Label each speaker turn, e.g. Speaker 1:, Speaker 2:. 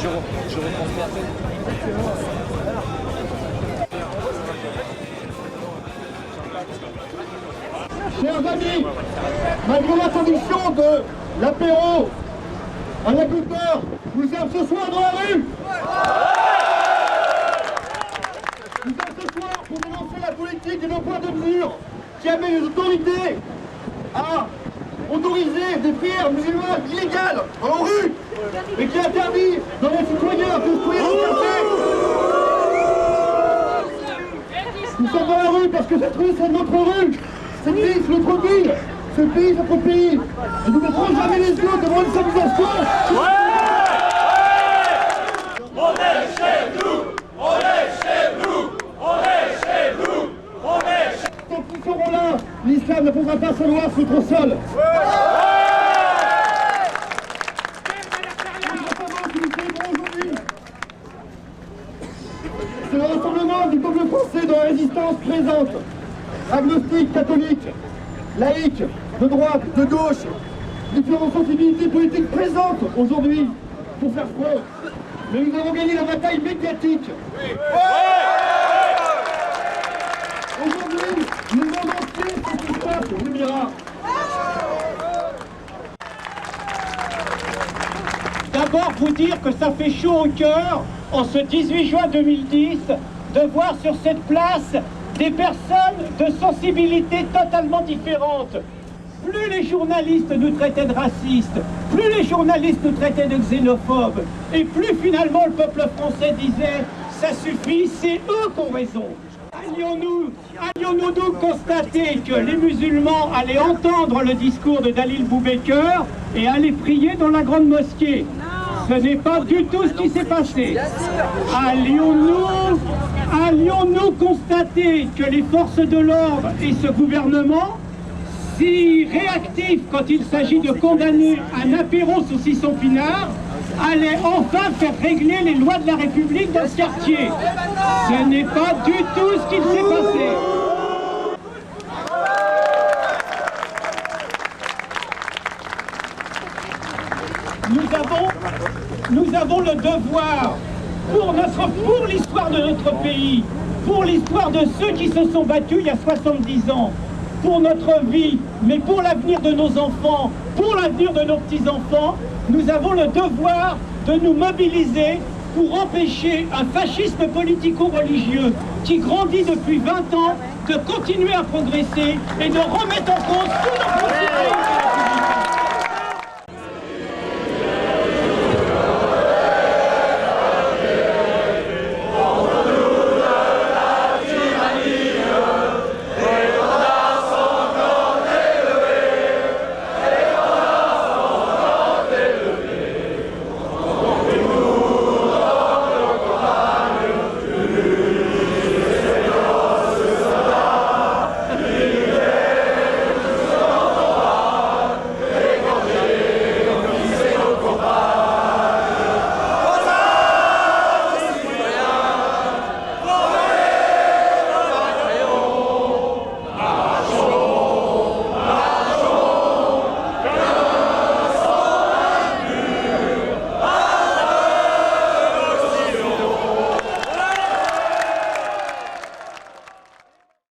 Speaker 1: Je retransmets après.
Speaker 2: Chers amis, malgré l'interdiction de l'apéro à la Goutte d'Or, nous sommes ce soir dans la rue. Nous sommes ce soir pour dénoncer la politique et nos points de mesure qui amène les autorités à autoriser des prières musulmanes illégales en rue et qui interdit dans les citoyens de se café. Nous sommes dans la rue parce que cette rue c'est notre rue. Cette ville, c'est notre ville. Ce pays, c'est notre pays. Et nous ne mettrons jamais les yeux devant une civilisation.
Speaker 3: On est chez nous. On est chez nous. On est chez nous. On est chez nous.
Speaker 2: Tant qu'ils seront là, l'islam ne pourra pas se loi sur notre sol. C'est le rassemblement du peuple français dans la résistance présente. Agnostique, catholique, laïque, de droite, de gauche, différentes sensibilités politiques présentes aujourd'hui pour faire front. Mais nous avons gagné la bataille médiatique. Aujourd'hui, le monde entier sait ce qui se passe au Lumière.
Speaker 4: D'abord vous dire que ça fait chaud au cœur, en ce 18 juin 2010, de voir sur cette place des personnes de sensibilités totalement différentes. Plus les journalistes nous traitaient de racistes, plus les journalistes nous traitaient de xénophobes, et plus finalement le peuple français disait « ça suffit, c'est eux qui ont raison ». Allions-nous donc constater que les musulmans allaient entendre le discours de Dalil Boubaker et aller prier dans la grande mosquée? Ce n'est pas du tout ce qui s'est passé. Allions-nous constater que les forces de l'ordre et ce gouvernement, si réactifs quand il s'agit de condamner un apéro saucisson pinard, allaient enfin faire régler les lois de la République dans ce quartier? Ce n'est pas du tout ce qu'il s'est passé. Nous avons le devoir, pour l'histoire de notre pays, pour l'histoire de ceux qui se sont battus il y a 70 ans, pour notre vie, mais pour l'avenir de nos enfants, pour l'avenir de nos petits-enfants, nous avons le devoir de nous mobiliser pour empêcher un fascisme politico-religieux qui grandit depuis 20 ans de continuer à progresser et de remettre en cause tous nos